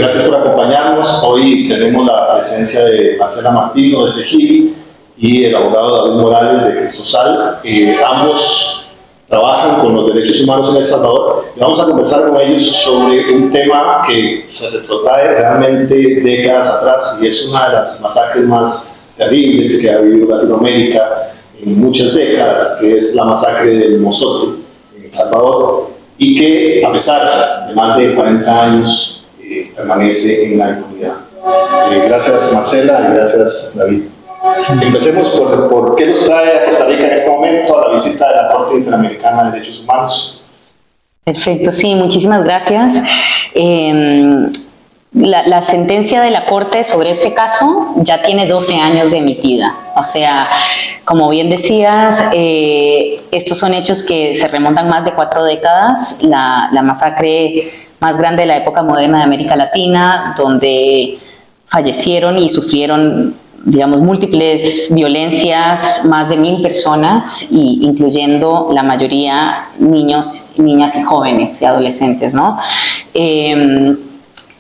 Gracias por acompañarnos. Hoy tenemos la presencia de Marcela Martino desde GIL y el abogado David Morales de Cristosal. Ambos trabajan con los derechos humanos en El Salvador y vamos a conversar con ellos sobre un tema que se retrotrae realmente décadas atrás y es una de las masacres más terribles que ha vivido Latinoamérica en muchas décadas, que es la masacre del Mozote en El Salvador, y que a pesar de más de 40 años permanece en la impunidad. Gracias Marcela y gracias David. Empecemos por qué nos trae a Costa Rica en este momento a la visita de la Corte Interamericana de Derechos Humanos. Perfecto, sí, muchísimas gracias. La sentencia de la Corte sobre este caso ya tiene 12 años de emitida. O sea, como bien decías, estos son hechos que se remontan más de 4 décadas. La masacre más grande de la época moderna de América Latina, donde fallecieron y sufrieron, digamos, múltiples violencias, más de 1000 personas, incluyendo la mayoría niños, niñas y jóvenes y adolescentes, ¿no?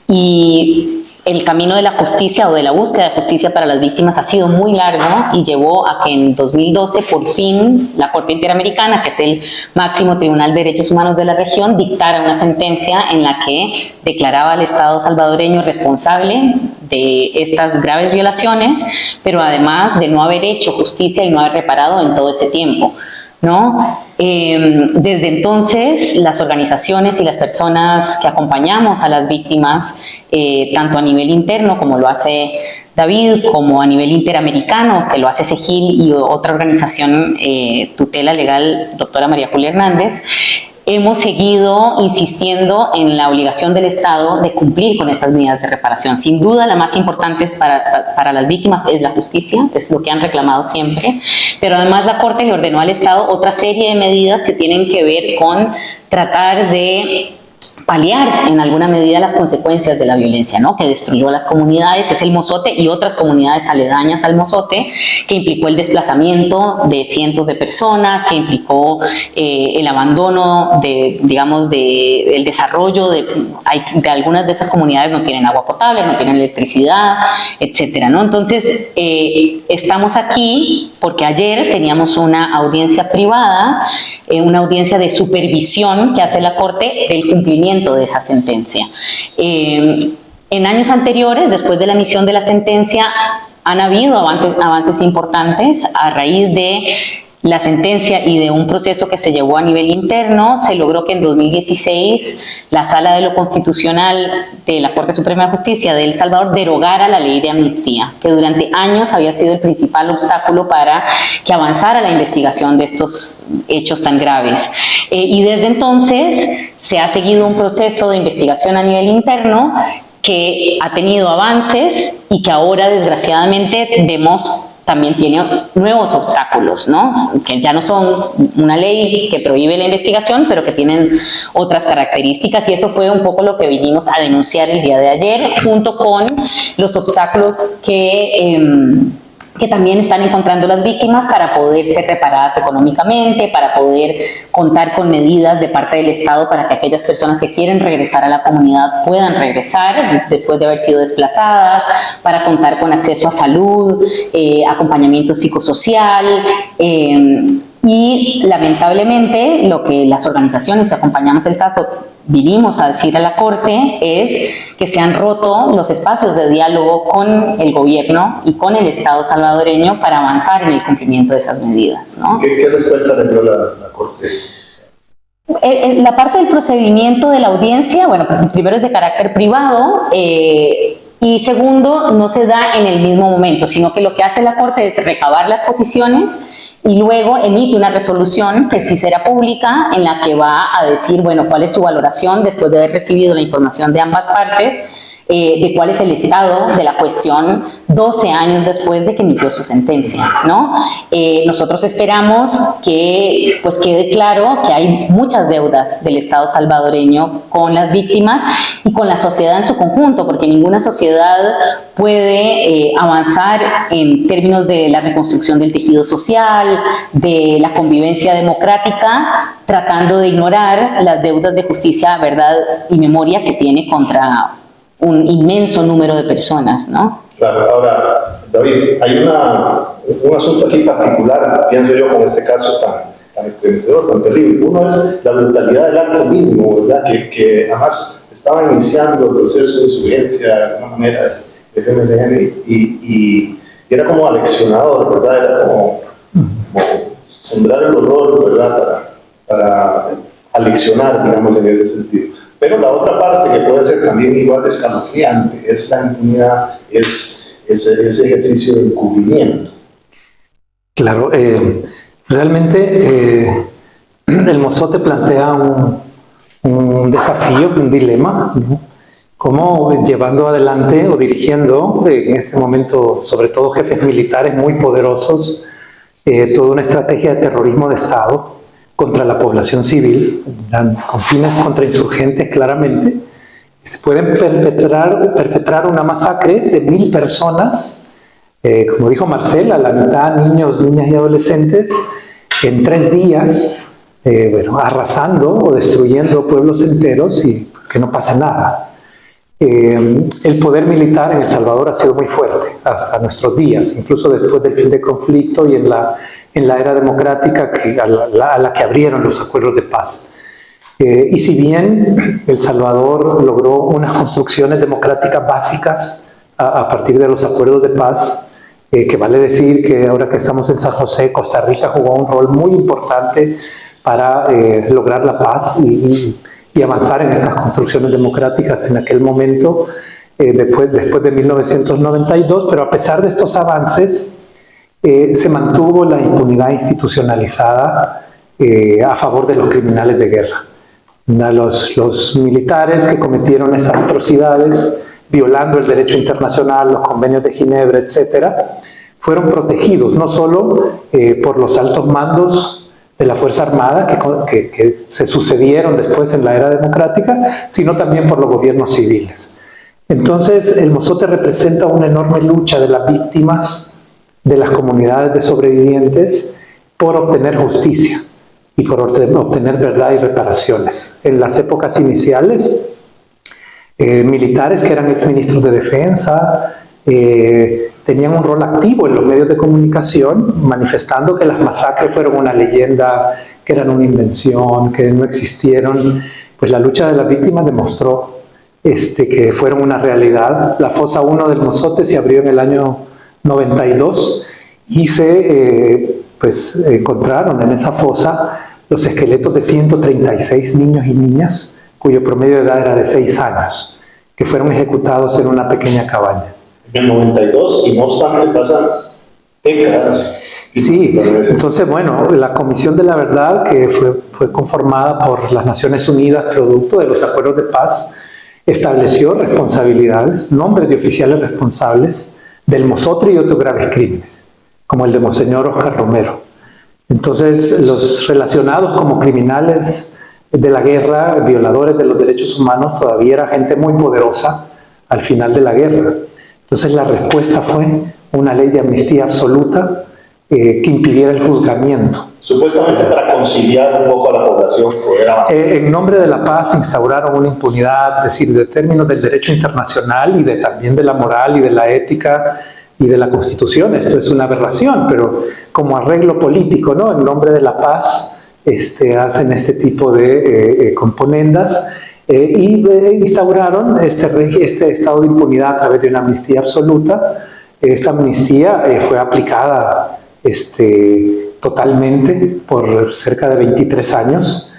Y el camino de la justicia o de la búsqueda de justicia para las víctimas ha sido muy largo y llevó a que en 2012 por fin la Corte Interamericana, que es el máximo tribunal de derechos humanos de la región, dictara una sentencia en la que declaraba al Estado salvadoreño responsable de estas graves violaciones, pero además de no haber hecho justicia y no haber reparado en todo ese tiempo, ¿no? Desde entonces, las organizaciones y las personas que acompañamos a las víctimas, tanto a nivel interno, como lo hace David, como a nivel interamericano, que lo hace SEGIL y otra organización tutela legal, doctora María Julia Hernández, hemos seguido insistiendo en la obligación del Estado de cumplir con esas medidas de reparación. Sin duda, la más importante para las víctimas es la justicia, es lo que han reclamado siempre, pero además la Corte le ordenó al Estado otra serie de medidas que tienen que ver con tratar de paliar en alguna medida las consecuencias de la violencia, ¿no? Que destruyó las comunidades, es el Mozote y otras comunidades aledañas al Mozote, que implicó el desplazamiento de cientos de personas, que implicó el abandono el desarrollo de algunas de esas comunidades. No tienen agua potable, no tienen electricidad, etcétera, ¿no? Entonces, estamos aquí porque ayer teníamos una audiencia privada, una audiencia de supervisión que hace la Corte del cumplimiento de esa sentencia. En años anteriores, después de la emisión de la sentencia, han habido avances importantes a raíz de la sentencia y de un proceso que se llevó a nivel interno. Se logró que en 2016 la Sala de lo Constitucional de la Corte Suprema de Justicia de El Salvador derogara la ley de amnistía, que durante años había sido el principal obstáculo para que avanzara la investigación de estos hechos tan graves. Y desde entonces se ha seguido un proceso de investigación a nivel interno que ha tenido avances y que ahora, desgraciadamente, vemos también tiene nuevos obstáculos, ¿no? Que ya no son una ley que prohíbe la investigación, pero que tienen otras características, y eso fue un poco lo que vinimos a denunciar el día de ayer, junto con los obstáculos que también están encontrando las víctimas para poder ser reparadas económicamente, para poder contar con medidas de parte del Estado para que aquellas personas que quieren regresar a la comunidad puedan regresar después de haber sido desplazadas, para contar con acceso a salud, acompañamiento psicosocial, y lamentablemente lo que las organizaciones que acompañamos el caso vinimos a decir a la Corte es que se han roto los espacios de diálogo con el gobierno y con el Estado salvadoreño para avanzar en el cumplimiento de esas medidas, ¿no? ¿Qué respuesta le dio la Corte? La parte del procedimiento de la audiencia, bueno, primero es de carácter privado, y segundo, no se da en el mismo momento, sino que lo que hace la Corte es recabar las posiciones y luego emite una resolución que sí será pública, en la que va a decir, bueno, cuál es su valoración después de haber recibido la información de ambas partes, de cuál es el estado de la cuestión 12 años después de que emitió su sentencia, ¿no? Nosotros esperamos que pues quede claro que hay muchas deudas del Estado salvadoreño con las víctimas y con la sociedad en su conjunto, porque ninguna sociedad puede avanzar en términos de la reconstrucción del tejido social, de la convivencia democrática, tratando de ignorar las deudas de justicia, verdad y memoria que tiene contra un inmenso número de personas, ¿no? Claro, ahora, David, hay un asunto aquí particular, pienso yo, con este caso tan estremecedor, tan terrible. Uno es la brutalidad del acto mismo, ¿verdad? Que además estaba iniciando el proceso de insurgencia de alguna manera del FMLN y era como aleccionador, ¿verdad? Era como sembrar el horror, ¿verdad? Para aleccionar, digamos, en ese sentido. Pero la otra parte que puede ser también igual de escalofriante es la impunidad, es ese ejercicio de encubrimiento. Claro, realmente el Mozote plantea un desafío, un dilema, ¿no? Cómo llevando adelante o dirigiendo en este momento, sobre todo jefes militares muy poderosos, toda una estrategia de terrorismo de Estado contra la población civil, con fines contrainsurgentes claramente, pueden perpetrar una masacre de 1000 personas, como dijo Marcela, la mitad niños, niñas y adolescentes, en 3 días, arrasando o destruyendo pueblos enteros y pues que no pase nada. El poder militar en El Salvador ha sido muy fuerte hasta nuestros días, incluso después del fin del conflicto y en la era democrática a la que abrieron los acuerdos de paz. Y si bien El Salvador logró unas construcciones democráticas básicas a partir de los acuerdos de paz, que vale decir que ahora que estamos en San José, Costa Rica jugó un rol muy importante para lograr la paz y avanzar en estas construcciones democráticas en aquel momento, después de 1992, pero a pesar de estos avances, se mantuvo la impunidad institucionalizada a favor de los criminales de guerra. Los militares que cometieron estas atrocidades, violando el derecho internacional, los convenios de Ginebra, etcétera, fueron protegidos no solo por los altos mandos de la Fuerza Armada que se sucedieron después en la era democrática, sino también por los gobiernos civiles. Entonces, el Mozote representa una enorme lucha de las víctimas, de las comunidades de sobrevivientes, por obtener justicia y por obtener verdad y reparaciones. En las épocas iniciales, militares que eran exministros de defensa, tenían un rol activo en los medios de comunicación, manifestando que las masacres fueron una leyenda, que eran una invención, que no existieron. Pues la lucha de las víctimas demostró que fueron una realidad. La fosa 1 del Mozote se abrió en el año 92 y se encontraron en esa fosa los esqueletos de 136 niños y niñas cuyo promedio de edad era de 6 años, que fueron ejecutados en una pequeña cabaña. En el 92, y no obstante pasan décadas. Sí, entonces bueno, la Comisión de la Verdad, que fue conformada por las Naciones Unidas producto de los acuerdos de paz, estableció responsabilidades, nombres de oficiales responsables del Mozote y otros graves crímenes, como el de Monseñor Oscar Romero. Entonces, los relacionados como criminales de la guerra, violadores de los derechos humanos, todavía era gente muy poderosa al final de la guerra. Entonces, la respuesta fue una ley de amnistía absoluta que impidiera el juzgamiento. Supuestamente para conciliar un poco a la población. En nombre de la paz instauraron una impunidad, es decir, de términos del derecho internacional y también de la moral y de la ética y de la Constitución. Esto es una aberración, pero como arreglo político, ¿no? En nombre de la paz hacen este tipo de componendas y instauraron este estado de impunidad a través de una amnistía absoluta. Esta amnistía fue aplicada totalmente por cerca de 23 años,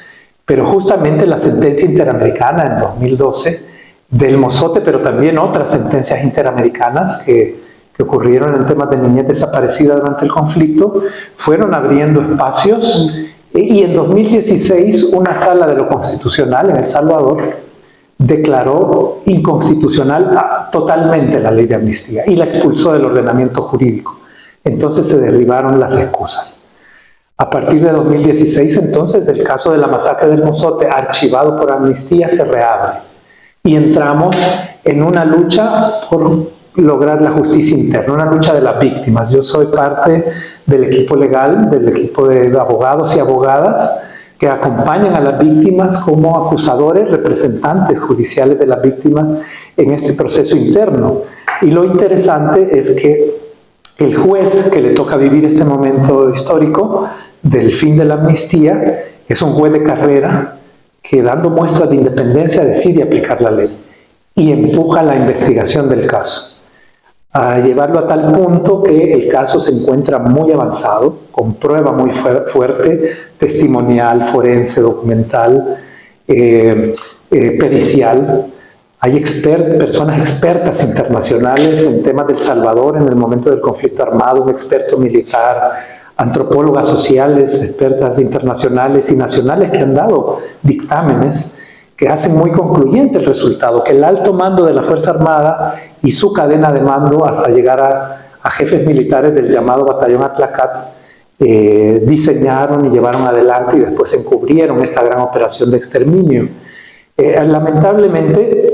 pero justamente la sentencia interamericana en 2012 del Mozote, pero también otras sentencias interamericanas que ocurrieron en temas de niñez desaparecida durante el conflicto, fueron abriendo espacios y en 2016 una sala de lo constitucional en El Salvador declaró inconstitucional totalmente la ley de amnistía y la expulsó del ordenamiento jurídico. Entonces se derribaron las excusas. A partir de 2016, entonces, el caso de la masacre del Mozote, archivado por amnistía, se reabre. Y entramos en una lucha por lograr la justicia interna, una lucha de las víctimas. Yo soy parte del equipo legal, del equipo de abogados y abogadas, que acompañan a las víctimas como acusadores, representantes judiciales de las víctimas en este proceso interno. Y lo interesante es que el juez que le toca vivir este momento histórico del fin de la amnistía es un juez de carrera que, dando muestras de independencia, decide aplicar la ley y empuja la investigación del caso, a llevarlo a tal punto que el caso se encuentra muy avanzado, con prueba muy fuerte, testimonial, forense, documental, pericial. Hay personas expertas internacionales en temas del Salvador en el momento del conflicto armado, un experto militar, antropólogas sociales, expertas internacionales y nacionales que han dado dictámenes que hacen muy concluyente el resultado, que el alto mando de la Fuerza Armada y su cadena de mando hasta llegar a jefes militares del llamado Batallón Atlacat diseñaron y llevaron adelante y después encubrieron esta gran operación de exterminio. Lamentablemente,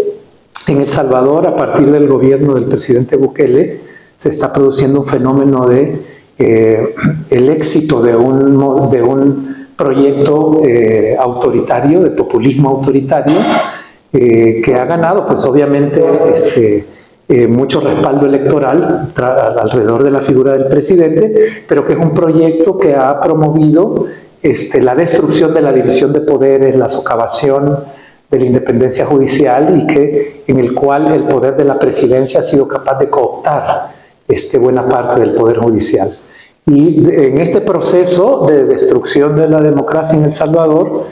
en El Salvador, a partir del gobierno del presidente Bukele, se está produciendo un fenómeno de el éxito de un proyecto autoritario, de populismo autoritario, que ha ganado, pues obviamente, mucho respaldo electoral alrededor de la figura del presidente, pero que es un proyecto que ha promovido la destrucción de la división de poderes, la socavación de la independencia judicial y en el cual el poder de la presidencia ha sido capaz de cooptar buena parte del poder judicial. Y en este proceso de destrucción de la democracia en El Salvador,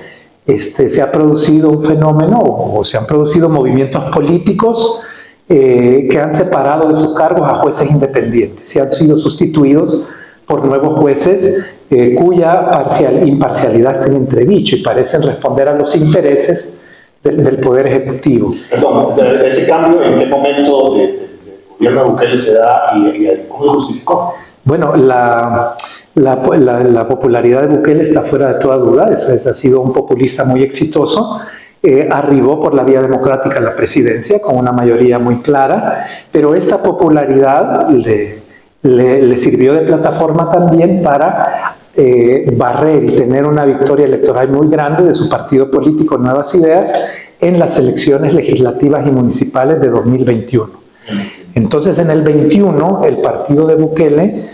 se ha producido un fenómeno, o se han producido movimientos políticos que han separado de sus cargos a jueces independientes y han sido sustituidos por nuevos jueces cuya imparcialidad está en entredicho y parecen responder a los intereses del Poder Ejecutivo. Perdón, ese cambio, ¿en qué momento del gobierno de Bukele se da y cómo se justificó? Bueno, la popularidad de Bukele está fuera de toda duda. Ha sido un populista muy exitoso. Arribó por la vía democrática a la presidencia con una mayoría muy clara, pero esta popularidad le sirvió de plataforma también para barrer y tener una victoria electoral muy grande de su partido político Nuevas Ideas en las elecciones legislativas y municipales de 2021. Entonces, en el 21, el partido de Bukele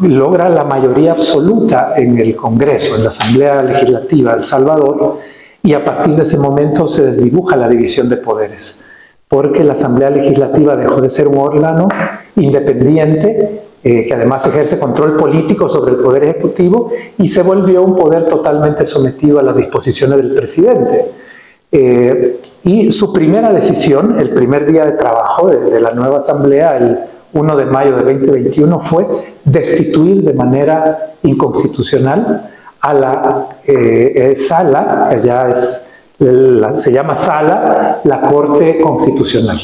logra la mayoría absoluta en el Congreso, en la Asamblea Legislativa de El Salvador, y a partir de ese momento se desdibuja la división de poderes, porque la Asamblea Legislativa dejó de ser un órgano independiente, que además ejerce control político sobre el Poder Ejecutivo, y se volvió un poder totalmente sometido a las disposiciones del presidente. Y su primera decisión, el primer día de trabajo de la nueva Asamblea, el 1 de mayo de 2021, fue destituir de manera inconstitucional a la sala, que ya se llama sala, la Corte Constitucional.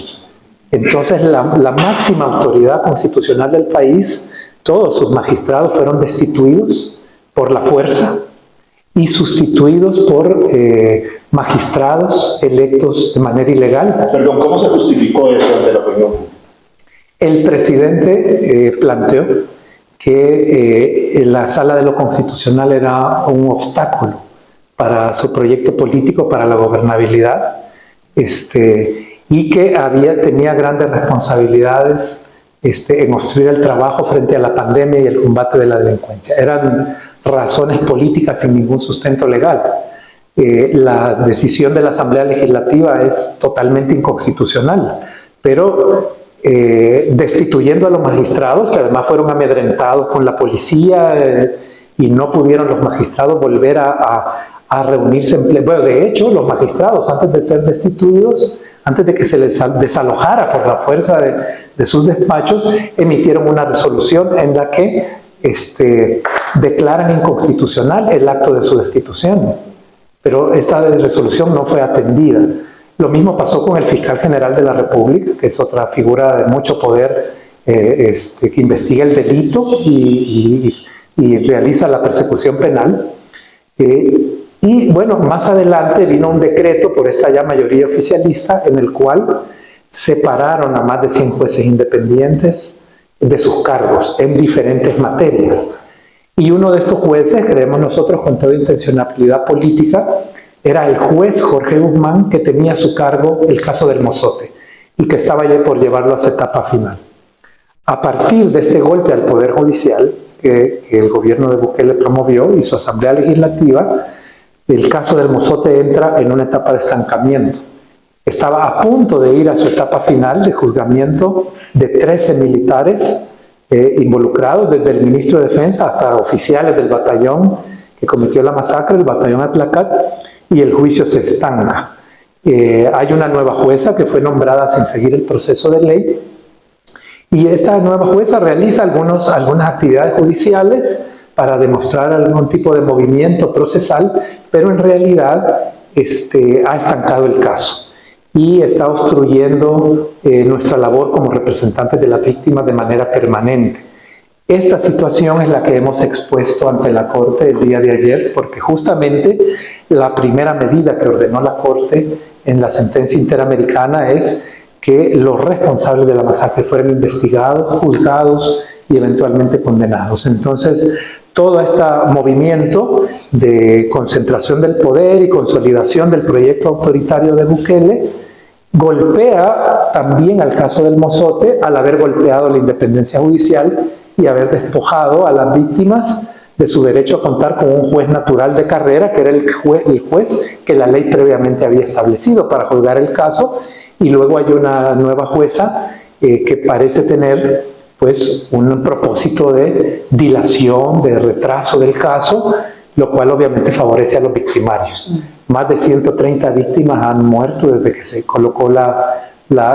Entonces, la máxima autoridad constitucional del país, todos sus magistrados fueron destituidos por la fuerza y sustituidos por magistrados electos de manera ilegal. Perdón, ¿cómo se justificó eso ante la opinión pública? El presidente planteó que la sala de lo constitucional era un obstáculo para su proyecto político, para la gobernabilidad, y que tenía grandes responsabilidades en obstruir el trabajo frente a la pandemia y el combate de la delincuencia. Eran razones políticas sin ningún sustento legal. La decisión de la Asamblea Legislativa es totalmente inconstitucional, pero destituyendo a los magistrados, que además fueron amedrentados con la policía y no pudieron los magistrados volver a reunirse en pleno. Bueno, de hecho, los magistrados, antes de ser destituidos, antes de que se les desalojara por la fuerza de sus despachos, emitieron una resolución en la que declaran inconstitucional el acto de su destitución. Pero esta resolución no fue atendida. Lo mismo pasó con el fiscal general de la República, que es otra figura de mucho poder que investiga el delito y realiza la persecución penal. Y bueno, más adelante vino un decreto por esta ya mayoría oficialista en el cual separaron a más de 100 jueces independientes de sus cargos en diferentes materias. Y uno de estos jueces, creemos nosotros con toda intencionalidad política, era el juez Jorge Guzmán, que tenía a su cargo el caso del Mozote y que estaba ya por llevarlo a su etapa final. A partir de este golpe al Poder Judicial que el gobierno de Bukele promovió y su Asamblea Legislativa, el caso del Mozote entra en una etapa de estancamiento. Estaba a punto de ir a su etapa final de juzgamiento de 13 militares involucrados, desde el ministro de Defensa hasta oficiales del batallón que cometió la masacre, el batallón Atlacat, y el juicio se estanca. Hay una nueva jueza que fue nombrada sin seguir el proceso de ley, y esta nueva jueza realiza algunas actividades judiciales para demostrar algún tipo de movimiento procesal, pero en realidad ha estancado el caso y está obstruyendo nuestra labor como representantes de las víctimas de manera permanente. Esta situación es la que hemos expuesto ante la Corte el día de ayer, porque justamente la primera medida que ordenó la Corte en la sentencia interamericana es que los responsables de la masacre fueran investigados, juzgados y eventualmente condenados. Entonces, todo este movimiento de concentración del poder y consolidación del proyecto autoritario de Bukele golpea también al caso del Mozote al haber golpeado la independencia judicial y haber despojado a las víctimas de su derecho a contar con un juez natural de carrera, que era el juez que la ley previamente había establecido para juzgar el caso, y luego hay una nueva jueza que parece tener pues un propósito de dilación, de retraso del caso, lo cual obviamente favorece a los victimarios. Más de 130 víctimas han muerto desde que se colocó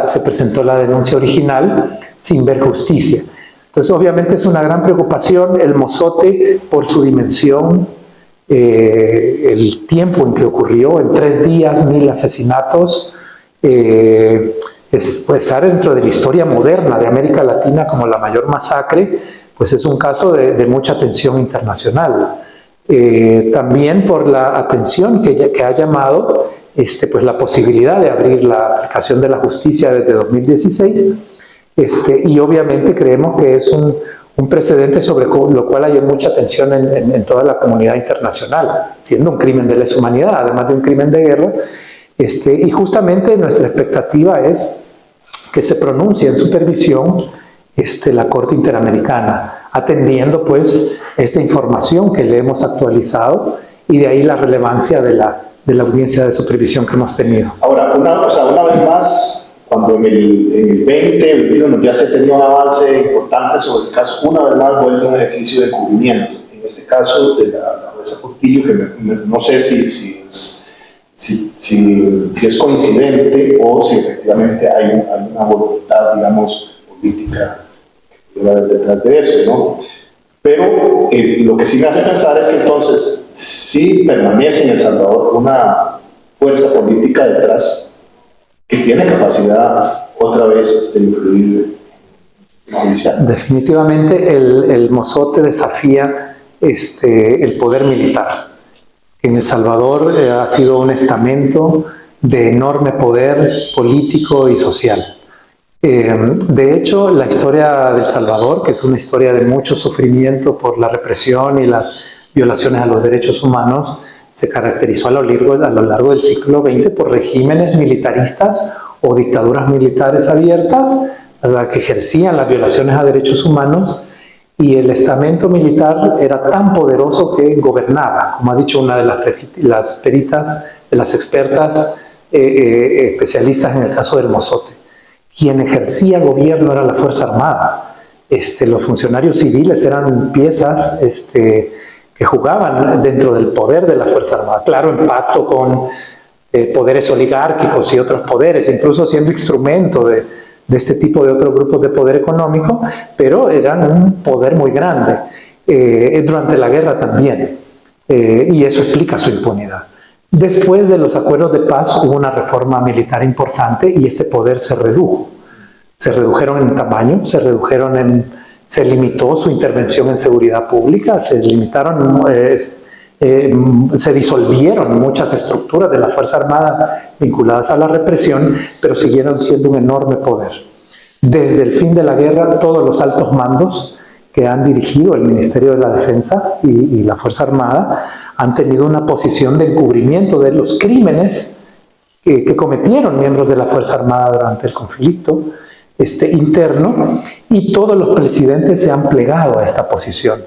se presentó la denuncia original sin ver justicia. Entonces obviamente es una gran preocupación el Mozote por su dimensión, el tiempo en que ocurrió, en 3 días, 1000 asesinatos, pues estar dentro de la historia moderna de América Latina como la mayor masacre, pues es un caso de mucha atención internacional. También por la atención que ha llamado pues la posibilidad de abrir la aplicación de la justicia desde 2016, y obviamente creemos que es un precedente sobre lo cual hay mucha atención en toda la comunidad internacional, siendo un crimen de lesa humanidad, además de un crimen de guerra. Y justamente nuestra expectativa es que se pronuncie en supervisión la Corte Interamericana, atendiendo pues esta información que le hemos actualizado, y de ahí la relevancia de la audiencia de supervisión que hemos tenido. Ahora, una vez más, cuando en el 2021 ya se tenía un avance importante sobre el caso, una vez más vuelve un ejercicio de cubrimiento. En este caso de la jueza Portillo, que no sé si es coincidente o si efectivamente hay una voluntad, digamos, política detrás de eso, ¿no? Pero lo que sí me hace pensar es que entonces sí permanece en El Salvador una fuerza política detrás que tiene capacidad otra vez de influir en la judicial. Definitivamente el Mozote desafía el poder militar. En El Salvador ha sido un estamento de enorme poder político y social. De hecho, la historia de El Salvador, que es una historia de mucho sufrimiento por la represión y las violaciones a los derechos humanos, se caracterizó a lo largo del siglo XX por regímenes militaristas o dictaduras militares abiertas, ¿verdad?, que ejercían las violaciones a derechos humanos, y el estamento militar era tan poderoso que gobernaba, como ha dicho una de las peritas, de las expertas especialistas en el caso del Mozote. Quien ejercía gobierno era la Fuerza Armada. Los funcionarios civiles eran piezas que jugaban dentro del poder de la Fuerza Armada, claro, en pacto con poderes oligárquicos y otros poderes, incluso siendo instrumento de este tipo de otros grupos de poder económico, pero eran un poder muy grande, durante la guerra también, y eso explica su impunidad. Después de los acuerdos de paz hubo una reforma militar importante y este poder se redujo. Se redujeron en tamaño, se limitó su intervención en seguridad pública, se disolvieron muchas estructuras de la Fuerza Armada vinculadas a la represión, pero siguieron siendo un enorme poder. Desde el fin de la guerra, todos los altos mandos que han dirigido el Ministerio de la Defensa y la Fuerza Armada han tenido una posición de encubrimiento de los crímenes que cometieron miembros de la Fuerza Armada durante el conflicto interno, y todos los presidentes se han plegado a esta posición.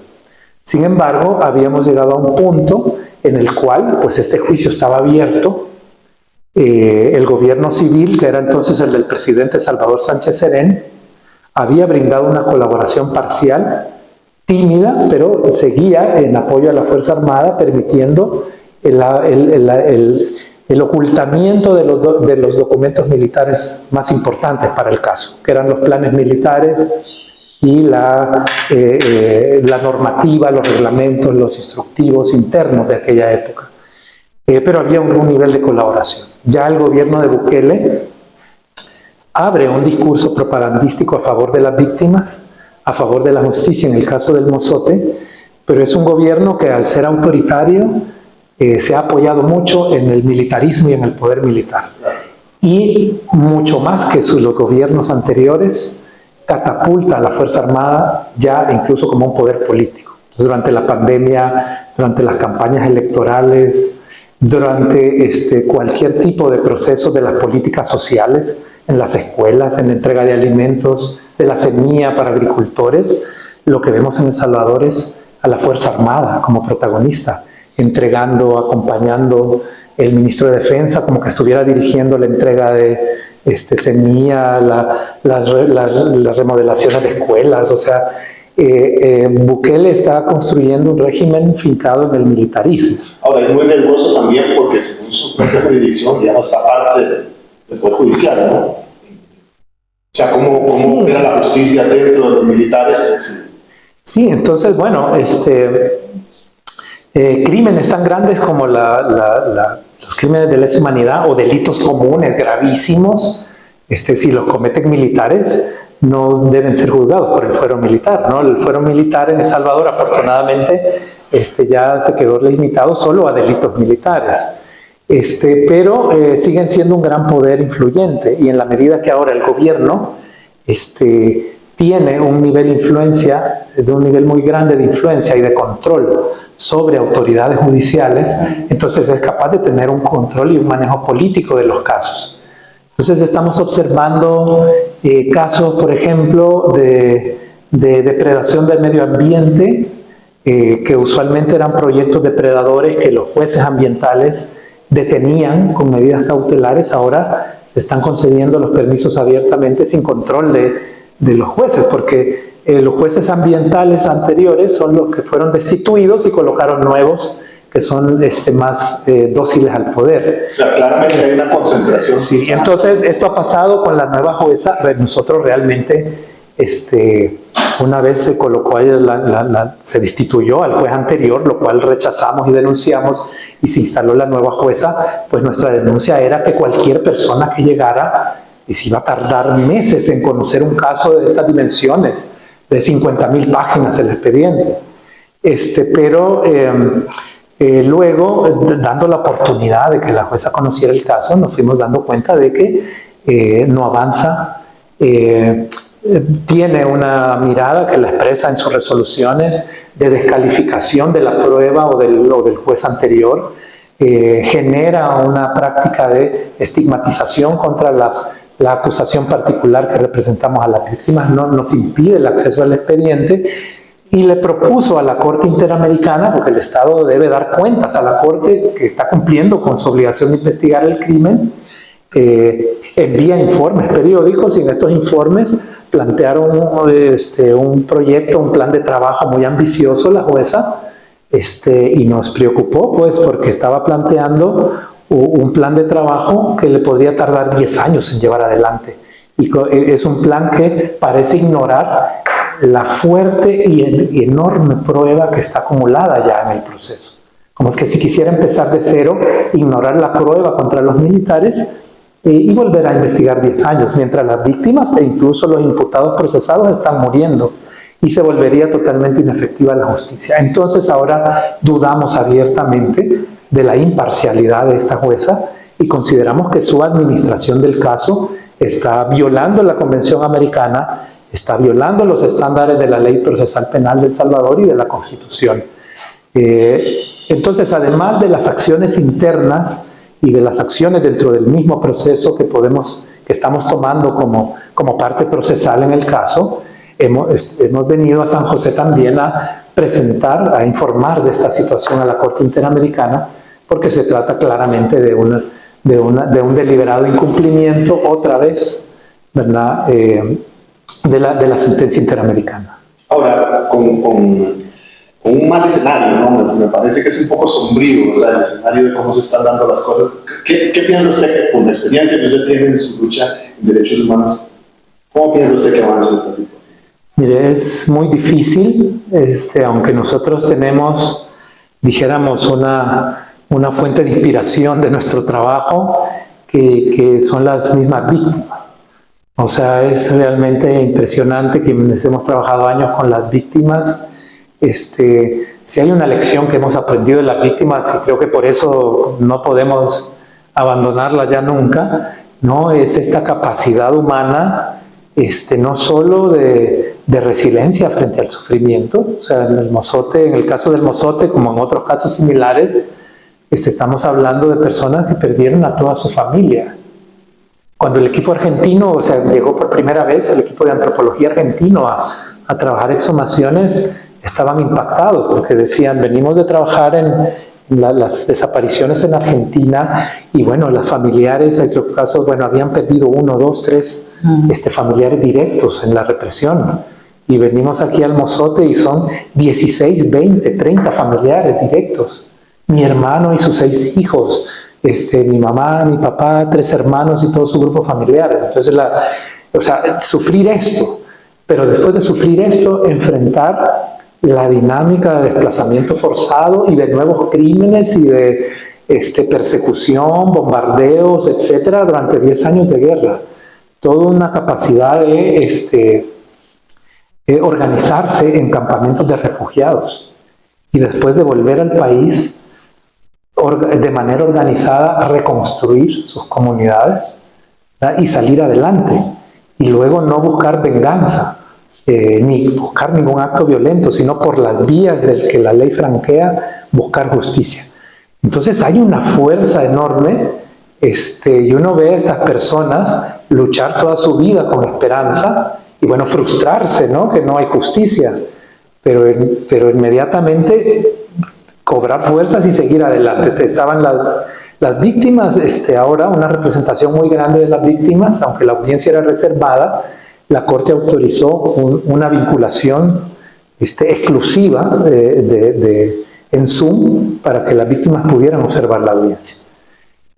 Sin embargo, habíamos llegado a un punto en el cual pues, este juicio estaba abierto. El gobierno civil, que era entonces el del presidente Salvador Sánchez Serén, había brindado una colaboración parcial, tímida, pero seguía en apoyo a la Fuerza Armada, permitiendo el ocultamiento de los documentos militares más importantes para el caso, que eran los planes militares y la normativa, los reglamentos, los instructivos internos de aquella época. Pero había un nivel de colaboración. Ya el gobierno de Bukele abre un discurso propagandístico a favor de las víctimas, a favor de la justicia en el caso del Mozote, pero es un gobierno que al ser autoritario se ha apoyado mucho en el militarismo y en el poder militar. Y mucho más que los gobiernos anteriores, catapulta a la Fuerza Armada ya incluso como un poder político. Entonces, durante la pandemia, durante las campañas electorales, durante cualquier tipo de proceso de las políticas sociales, en las escuelas, en la entrega de alimentos, de la semilla para agricultores, lo que vemos en El Salvador es a la Fuerza Armada como protagonista, entregando, acompañando el ministro de Defensa como que estuviera dirigiendo la entrega de semilla, las remodelaciones de escuelas. O sea, Bukele está construyendo un régimen fincado en el militarismo. Ahora, es muy riesgoso también porque según su propia jurisdicción ya no está parte del Poder Judicial, ¿no? O sea, ¿cómo sí. Era la justicia dentro de los militares? Sí, entonces, bueno, crímenes tan grandes como los crímenes de lesa humanidad o delitos comunes gravísimos, si los cometen militares, no deben ser juzgados por el fuero militar, ¿no? El fuero militar en El Salvador, afortunadamente, ya se quedó limitado solo a delitos militares. Pero siguen siendo un gran poder influyente, y en la medida que ahora el gobierno tiene un nivel de influencia, de un nivel muy grande de influencia y de control sobre autoridades judiciales, entonces es capaz de tener un control y un manejo político de los casos. Entonces estamos observando casos, por ejemplo, de depredación del medio ambiente, que usualmente eran proyectos depredadores que los jueces ambientales detenían con medidas cautelares. Ahora se están concediendo los permisos abiertamente sin control de los jueces, porque los jueces ambientales anteriores son los que fueron destituidos y colocaron nuevos que son más dóciles al poder. O sea, claramente hay una concentración. Sí, entonces esto ha pasado con la nueva jueza. Nosotros realmente, una vez se colocó, se destituyó al juez anterior, lo cual rechazamos y denunciamos, y se instaló la nueva jueza. Pues nuestra denuncia era que cualquier persona que llegara, y se iba a tardar meses en conocer un caso de estas dimensiones, de 50,000 páginas el expediente. Pero luego, dando la oportunidad de que la jueza conociera el caso, nos fuimos dando cuenta de que no avanza. Tiene una mirada que la expresa en sus resoluciones de descalificación de la prueba o del juez anterior. Genera una práctica de estigmatización contra la acusación particular que representamos a las víctimas, no nos impide el acceso al expediente, y le propuso a la Corte Interamericana, porque el Estado debe dar cuentas a la Corte que está cumpliendo con su obligación de investigar el crimen, envía informes periódicos, y en estos informes plantearon un proyecto, un plan de trabajo muy ambicioso la jueza, y nos preocupó pues porque estaba planteando un plan de trabajo que le podría tardar 10 años en llevar adelante, y es un plan que parece ignorar la fuerte y enorme prueba que está acumulada ya en el proceso. Como es que si quisiera empezar de cero, ignorar la prueba contra los militares y volver a investigar 10 años, mientras las víctimas e incluso los imputados procesados están muriendo, y se volvería totalmente inefectiva la justicia. Entonces ahora dudamos abiertamente de la imparcialidad de esta jueza y consideramos que su administración del caso está violando la Convención Americana está violando los estándares de la Ley Procesal Penal de El Salvador y de la Constitución. Entonces, además de las acciones internas y de las acciones dentro del mismo proceso que estamos tomando como parte procesal en el caso, hemos venido a San José también a presentar, a informar de esta situación a la Corte Interamericana, porque se trata claramente de un deliberado incumplimiento, otra vez, ¿verdad?, de la sentencia interamericana. Ahora, con un mal escenario, ¿no? Me parece que es un poco sombrío, ¿verdad?, el escenario de cómo se están dando las cosas. ¿Qué piensa usted, con la experiencia que usted tiene en su lucha en derechos humanos, cómo piensa usted que avanza esta situación? Mire, es muy difícil, aunque nosotros tenemos, dijéramos, una fuente de inspiración de nuestro trabajo, que son las mismas víctimas. O sea, es realmente impresionante que hemos trabajado años con las víctimas. Si hay una lección que hemos aprendido de las víctimas, y creo que por eso no podemos abandonarla ya nunca, ¿no?, es esta capacidad humana, no solo de resiliencia frente al sufrimiento. O sea, en el caso del Mozote, como en otros casos similares, estamos hablando de personas que perdieron a toda su familia. Cuando el equipo argentino, o sea, llegó por primera vez el equipo de antropología argentino a trabajar exhumaciones, estaban impactados porque decían, venimos de trabajar en las desapariciones en Argentina, y bueno, las familiares, en otros casos, bueno, habían perdido 1, 2, 3 familiares directos en la represión, y venimos aquí al Mozote y son 16, 20, 30 familiares directos, mi hermano y sus 6 hijos, mi mamá, mi papá, 3 hermanos y todo su grupo familiar. Entonces, sufrir esto, pero después de sufrir esto, enfrentar la dinámica de desplazamiento forzado y de nuevos crímenes y de persecución, bombardeos, etcétera, durante 10 años de guerra. Toda una capacidad de organizarse en campamentos de refugiados y después de volver al país de manera organizada, reconstruir sus comunidades, ¿verdad?, y salir adelante, y luego no buscar venganza, ni buscar ningún acto violento, sino por las vías del que la ley franquea, buscar justicia. Entonces hay una fuerza enorme, y uno ve a estas personas luchar toda su vida con esperanza, y bueno, frustrarse, ¿no?, que no hay justicia, pero inmediatamente cobrar fuerzas y seguir adelante. Estaban las víctimas, ahora una representación muy grande de las víctimas, aunque la audiencia era reservada, la Corte autorizó una vinculación exclusiva en Zoom para que las víctimas pudieran observar la audiencia.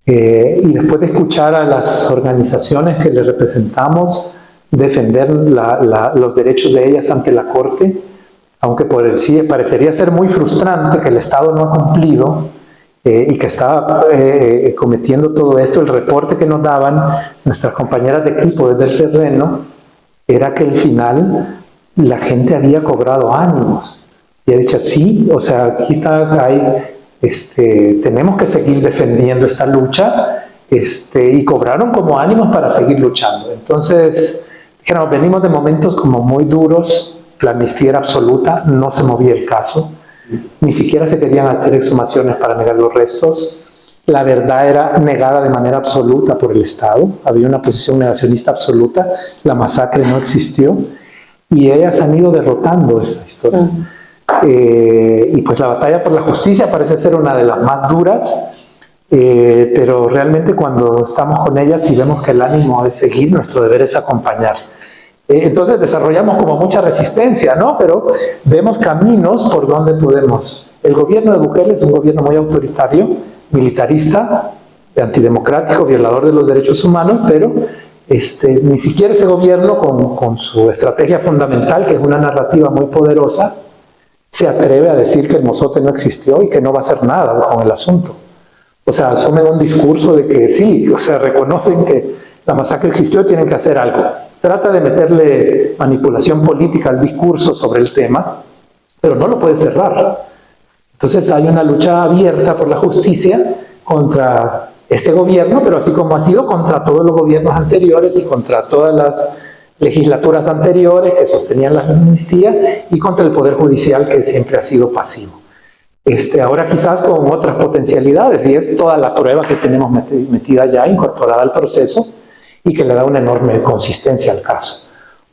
Y después de escuchar a las organizaciones que les representamos defender los derechos de ellas ante la Corte, aunque por el sí parecería ser muy frustrante que el Estado no ha cumplido y que estaba cometiendo todo esto, el reporte que nos daban nuestras compañeras de equipo desde el terreno era que al final la gente había cobrado ánimos y ha dicho, sí, o sea, aquí está, tenemos que seguir defendiendo esta lucha, y cobraron como ánimos para seguir luchando. Entonces, dijeron, venimos de momentos como muy duros. La amnistía era absoluta, no se movía el caso, ni siquiera se querían hacer exhumaciones para negar los restos. La verdad era negada de manera absoluta por el Estado, había una posición negacionista absoluta, la masacre no existió, y ellas han ido derrotando esta historia. Y pues la batalla por la justicia parece ser una de las más duras, pero realmente cuando estamos con ellas y vemos que el ánimo es seguir, nuestro deber es acompañar. Entonces desarrollamos como mucha resistencia, ¿no? Pero vemos caminos por donde podemos. El gobierno de Bukele es un gobierno muy autoritario, militarista, antidemocrático, violador de los derechos humanos, pero ni siquiera ese gobierno con su estrategia fundamental, que es una narrativa muy poderosa, se atreve a decir que el Mozote no existió y que no va a hacer nada con el asunto. O sea, asumen un discurso de que sí, o sea, reconocen que la masacre existió y tienen que hacer algo. Trata de meterle manipulación política al discurso sobre el tema, pero no lo puede cerrar. Entonces hay una lucha abierta por la justicia contra este gobierno, pero así como ha sido contra todos los gobiernos anteriores y contra todas legislaturas anteriores que sostenían la amnistía y contra el Poder Judicial, que siempre ha sido pasivo. Ahora quizás con otras potencialidades, y es toda la prueba que tenemos metida ya, incorporada al proceso, y que le da una enorme consistencia al caso.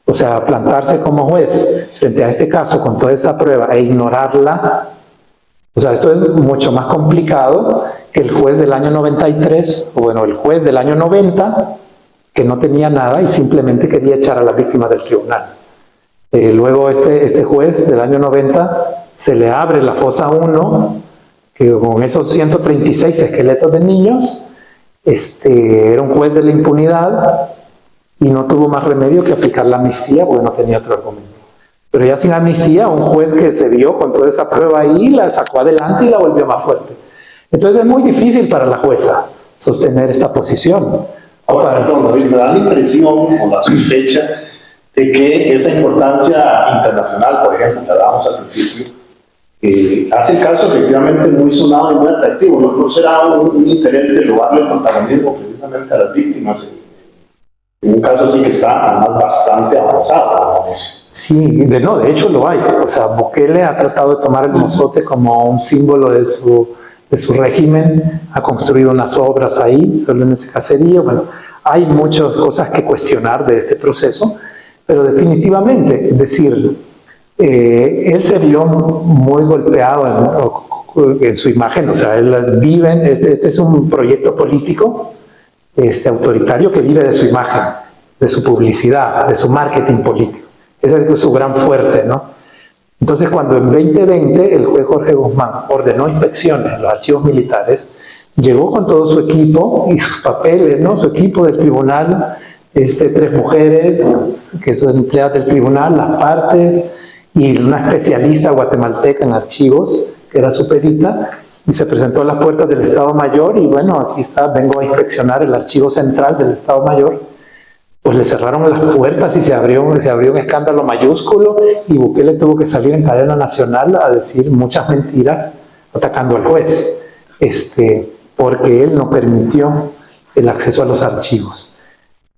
O sea, plantarse como juez frente a este caso con toda esa prueba e ignorarla, o sea, esto es mucho más complicado que el juez del año 93, o bueno, el juez del año 90, que no tenía nada y simplemente quería echar a la víctima del tribunal. Luego este juez del año 90 se le abre la fosa 1, que con esos 136 esqueletos de niños, era un juez de la impunidad y no tuvo más remedio que aplicar la amnistía porque no tenía otro argumento. Pero ya sin amnistía, un juez que se vio con toda esa prueba ahí, la sacó adelante y la volvió más fuerte. Entonces es muy difícil para la jueza sostener esta posición. Ahora, perdón, me da la impresión o la sospecha de que esa importancia internacional, por ejemplo, que hablábamos al principio, hace el caso efectivamente muy sonado y muy atractivo. ¿No será un interés de robarle el protagonismo precisamente a las víctimas? En un caso así que está además bastante avanzado, digamos. Sí, de hecho lo hay. O sea, Bukele ha tratado de tomar el mozote como un símbolo de su régimen, ha construido unas obras ahí, solo en ese caserío. Bueno, hay muchas cosas que cuestionar de este proceso, pero definitivamente, es decir, él se vio muy golpeado en su imagen. O sea, él vive, este es un proyecto político autoritario que vive de su imagen, de su publicidad, de su marketing político. Ese es su gran fuerte, ¿no? Entonces, cuando en 2020 el juez Jorge Guzmán ordenó inspecciones en los archivos militares, llegó con todo su equipo y sus papeles, ¿no? Su equipo del tribunal, 3 mujeres que son empleadas del tribunal, las partes, y una especialista guatemalteca en archivos, que era su perita, y se presentó a las puertas del Estado Mayor, y bueno, aquí está, vengo a inspeccionar el archivo central del Estado Mayor. Pues le cerraron las puertas y se abrió un escándalo mayúsculo, y Bukele tuvo que salir en cadena nacional a decir muchas mentiras atacando al juez, porque él no permitió el acceso a los archivos.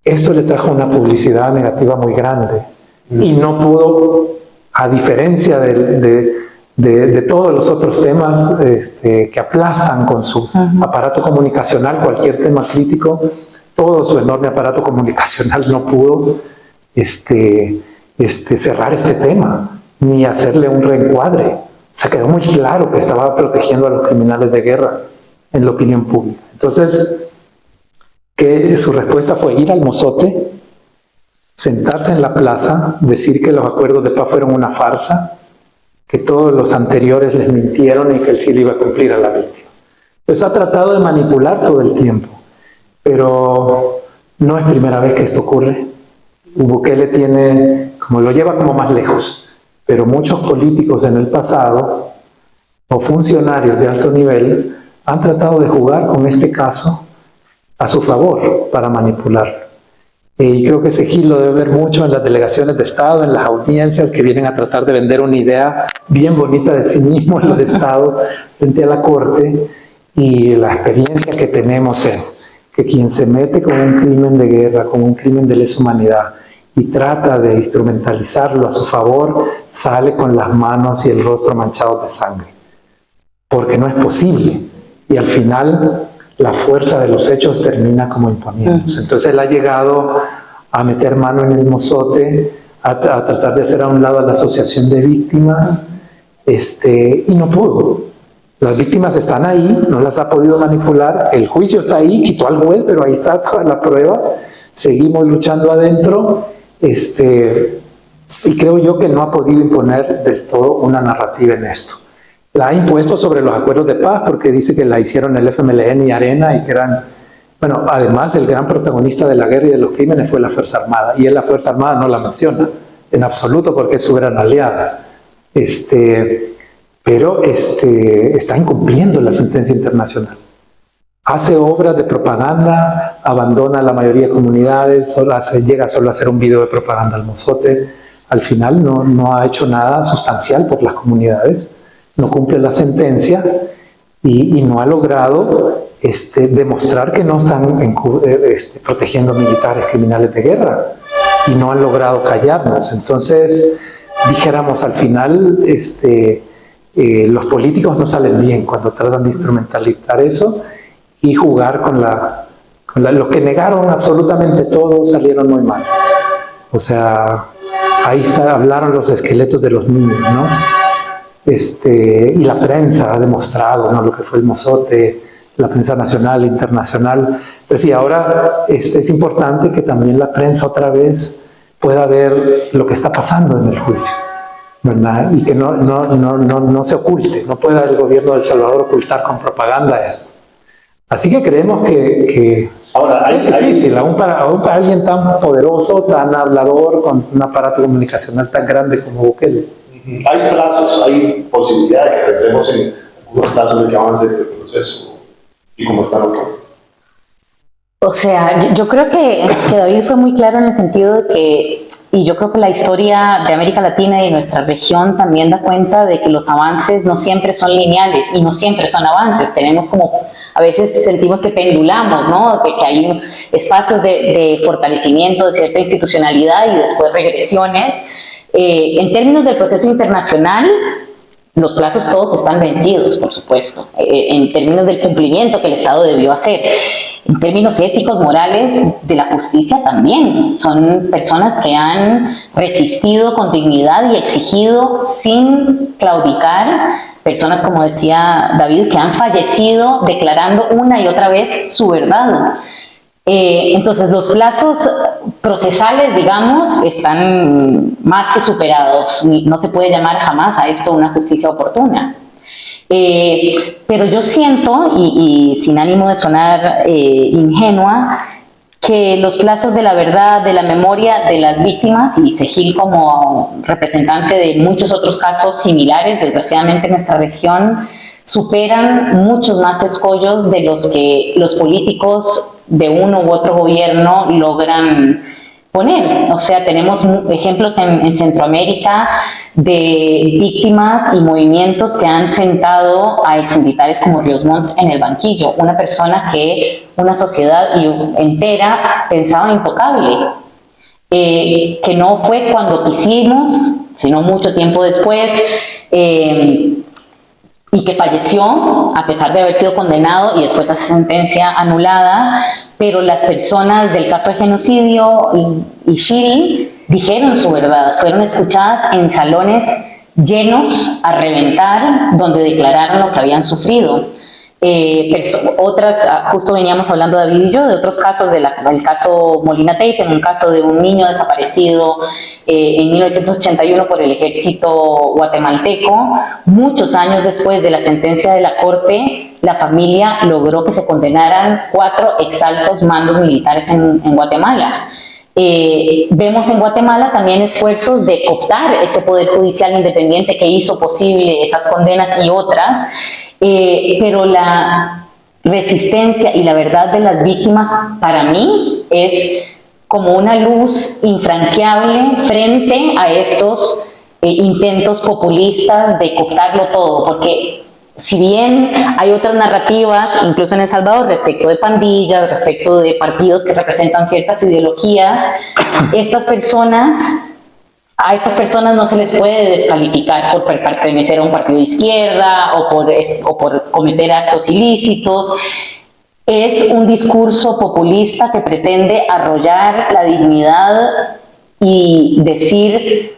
Esto le trajo una publicidad negativa muy grande y no pudo, a diferencia de todos los otros temas que aplastan con su aparato comunicacional cualquier tema crítico, todo su enorme aparato comunicacional no pudo cerrar este tema, ni hacerle un reencuadre. O sea, quedó muy claro que estaba protegiendo a los criminales de guerra en la opinión pública. Entonces, que su respuesta fue ir al mozote, sentarse en la plaza, decir que los acuerdos de paz fueron una farsa, que todos los anteriores les mintieron y que él sí le iba a cumplir a la víctima. Pues ha tratado de manipular todo el tiempo, pero no es primera vez que esto ocurre. Bukele tiene, como lo lleva como más lejos, pero muchos políticos en el pasado o funcionarios de alto nivel han tratado de jugar con este caso a su favor para manipularlo. Y creo que ese gil lo debe ver mucho en las delegaciones de Estado, en las audiencias que vienen a tratar de vender una idea bien bonita de sí mismo en los Estados frente a la Corte. Y la experiencia que tenemos es que quien se mete con un crimen de guerra, con un crimen de lesa humanidad y trata de instrumentalizarlo a su favor, sale con las manos y el rostro manchados de sangre. Porque no es posible. Y al final la fuerza de los hechos termina como imponiéndose. Entonces él ha llegado a meter mano en el mozote, a tratar de hacer a un lado a la asociación de víctimas, y no pudo. Las víctimas están ahí, no las ha podido manipular, el juicio está ahí, quitó al juez, pero ahí está toda la prueba, seguimos luchando adentro, y creo yo que no ha podido imponer del todo una narrativa en esto. La ha impuesto sobre los acuerdos de paz porque dice que la hicieron el FMLN y Arena y que eran, bueno, además el gran protagonista de la guerra y de los crímenes fue la Fuerza Armada, y él la Fuerza Armada no la menciona en absoluto porque es su gran aliada. Pero está incumpliendo la sentencia internacional. Hace obras de propaganda, abandona la mayoría de comunidades, llega solo a hacer un video de propaganda al mozote. Al final no ha hecho nada sustancial por las comunidades, no cumple la sentencia y no ha logrado demostrar que no están protegiendo militares criminales de guerra. y no han logrado callarnos. Entonces, dijéramos al final, los políticos no salen bien cuando tratan de instrumentalizar eso y jugar con los que negaron absolutamente todo salieron muy mal. O sea, ahí hablaron los esqueletos de los niños, ¿no? Y la prensa ha demostrado, ¿no?, lo que fue el mozote, la prensa nacional, internacional. Entonces, y ahora es importante que también la prensa otra vez pueda ver lo que está pasando en el juicio, ¿verdad? Y que no se oculte, no pueda el gobierno de El Salvador ocultar con propaganda esto. Así que creemos que ahora, es difícil, aún para alguien tan poderoso, tan hablador, con un aparato comunicacional tan grande como Bukele. Hay plazos, hay posibilidad de que pensemos en algunos plazos de que avance el proceso y cómo están las cosas. O sea, yo creo que David fue muy claro en el sentido de que, y yo creo que la historia de América Latina y de nuestra región también da cuenta de que los avances no siempre son lineales y no siempre son avances. Tenemos como, a veces sentimos que pendulamos, ¿no? Que hay espacios de fortalecimiento de cierta institucionalidad y después regresiones. En términos del proceso internacional, los plazos todos están vencidos, por supuesto, en términos del cumplimiento que el Estado debió hacer. En términos éticos, morales, de la justicia también. Son personas que han resistido con dignidad y exigido sin claudicar. Personas, como decía David, que han fallecido declarando una y otra vez su verdad. Entonces, los plazos procesales, digamos, están más que superados. No se puede llamar jamás a esto una justicia oportuna. Pero yo siento, y sin ánimo de sonar ingenua, que los plazos de la verdad, de la memoria de las víctimas, y Segil como representante de muchos otros casos similares, desgraciadamente en nuestra región, superan muchos más escollos de los que los políticos de uno u otro gobierno logran poner. O sea, tenemos ejemplos en Centroamérica de víctimas y movimientos que han sentado a exmilitares como Ríos Montt en el banquillo, una persona que una sociedad entera pensaba intocable, que no fue cuando quisimos, sino mucho tiempo después, y que falleció a pesar de haber sido condenado y después esa sentencia anulada, pero las personas del caso de genocidio y Shiri dijeron su verdad, fueron escuchadas en salones llenos a reventar, donde declararon lo que habían sufrido. Otras, justo veníamos hablando David y yo de otros casos, del caso Molina Teyssen, un caso de un niño desaparecido en 1981 por el ejército guatemalteco. Muchos años después de la sentencia de la corte, la familia logró que se condenaran 4 exaltos mandos militares en Guatemala. Vemos en Guatemala también esfuerzos de cooptar ese poder judicial independiente que hizo posible esas condenas y otras, pero la resistencia y la verdad de las víctimas para mí es como una luz infranqueable frente a estos intentos populistas de cooptarlo todo, porque si bien hay otras narrativas, incluso en El Salvador, respecto de pandillas, respecto de partidos que representan ciertas ideologías, a estas personas no se les puede descalificar por pertenecer a un partido de izquierda o por cometer actos ilícitos. Es un discurso populista que pretende arrollar la dignidad y decir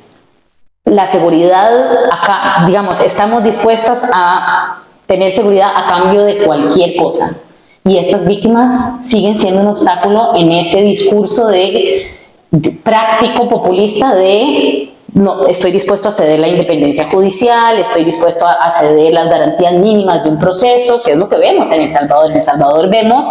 la seguridad acá, digamos, estamos dispuestas a tener seguridad a cambio de cualquier cosa. Y estas víctimas siguen siendo un obstáculo en ese discurso práctico populista de no, estoy dispuesto a ceder la independencia judicial, estoy dispuesto a ceder las garantías mínimas de un proceso, que es lo que vemos en El Salvador. En El Salvador vemos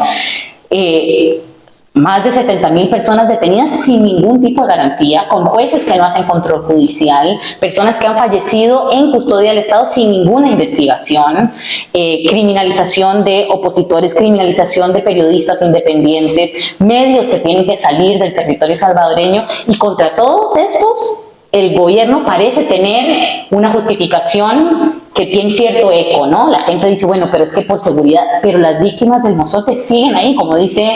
más de 70,000 personas detenidas sin ningún tipo de garantía, con jueces que no hacen control judicial, personas que han fallecido en custodia del Estado sin ninguna investigación, criminalización de opositores, criminalización de periodistas independientes, medios que tienen que salir del territorio salvadoreño, y contra todos estos el gobierno parece tener una justificación que tiene cierto eco, ¿no? La gente dice, bueno, pero es que por seguridad, pero las víctimas del mozote siguen ahí, como dice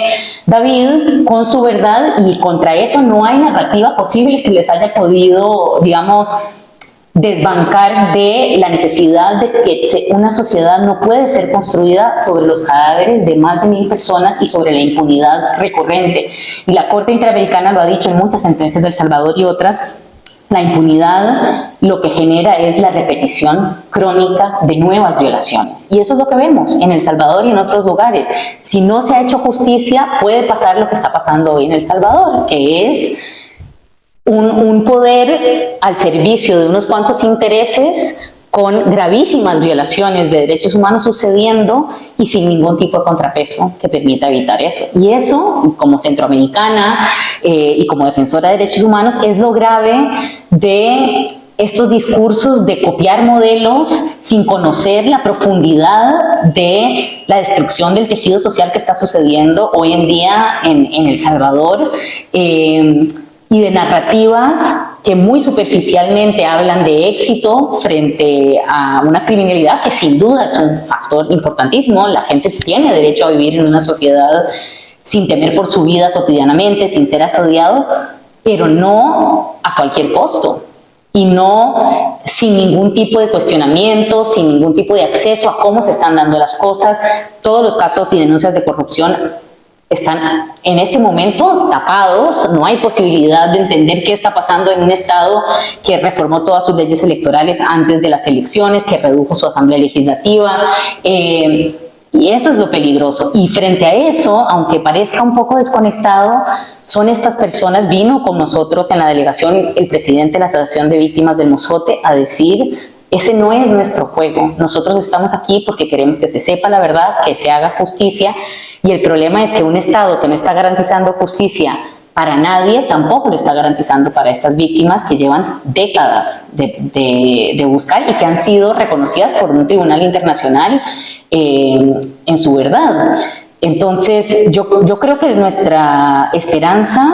David, con su verdad, y contra eso no hay narrativa posible que les haya podido, digamos, desbancar de la necesidad de que una sociedad no puede ser construida sobre los cadáveres de más de 1000 personas y sobre la impunidad recurrente. Y la Corte Interamericana lo ha dicho en muchas sentencias de El Salvador y otras. La impunidad lo que genera es la repetición crónica de nuevas violaciones. Y eso es lo que vemos en El Salvador y en otros lugares. Si no se ha hecho justicia, puede pasar lo que está pasando hoy en El Salvador, que es un poder al servicio de unos cuantos intereses con gravísimas violaciones de derechos humanos sucediendo y sin ningún tipo de contrapeso que permita evitar eso. Y eso, como centroamericana y como defensora de derechos humanos, es lo grave de estos discursos de copiar modelos sin conocer la profundidad de la destrucción del tejido social que está sucediendo hoy en día en El Salvador, y de narrativas que muy superficialmente hablan de éxito frente a una criminalidad que sin duda es un factor importantísimo. La gente tiene derecho a vivir en una sociedad sin temer por su vida cotidianamente, sin ser asediado, pero no a cualquier costo y no sin ningún tipo de cuestionamiento, sin ningún tipo de acceso a cómo se están dando las cosas. Todos los casos y denuncias de corrupción están en este momento tapados, no hay posibilidad de entender qué está pasando en un Estado que reformó todas sus leyes electorales antes de las elecciones, que redujo su asamblea legislativa, y eso es lo peligroso. Y frente a eso, aunque parezca un poco desconectado, son estas personas. Vino con nosotros en la delegación el presidente de la Asociación de Víctimas del Mozote a decir: ese no es nuestro juego, nosotros estamos aquí porque queremos que se sepa la verdad, que se haga justicia, y el problema es que un Estado que no está garantizando justicia para nadie, tampoco lo está garantizando para estas víctimas que llevan décadas de buscar y que han sido reconocidas por un tribunal internacional en su verdad. Entonces, yo creo que nuestra esperanza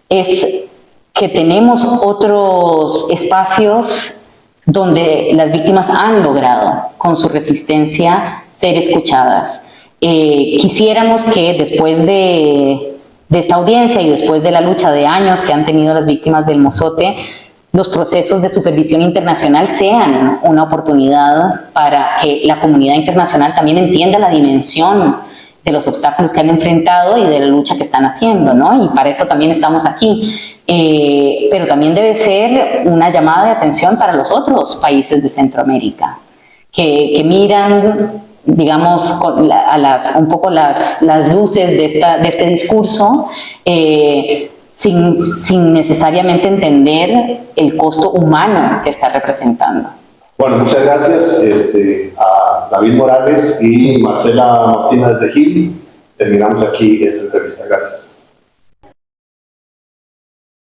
es que tenemos otros espacios donde las víctimas han logrado, con su resistencia, ser escuchadas. Quisiéramos que después de esta audiencia y después de la lucha de años que han tenido las víctimas del mozote, los procesos de supervisión internacional sean una oportunidad para que la comunidad internacional también entienda la dimensión de los obstáculos que han enfrentado y de la lucha que están haciendo, ¿no? Y para eso también estamos aquí. Pero también debe ser una llamada de atención para los otros países de Centroamérica, que miran, digamos, un poco las luces de este discurso, sin necesariamente entender el costo humano que está representando. Bueno, muchas gracias a David Morales y Marcela Martínez de Gil. Terminamos aquí esta entrevista. Gracias.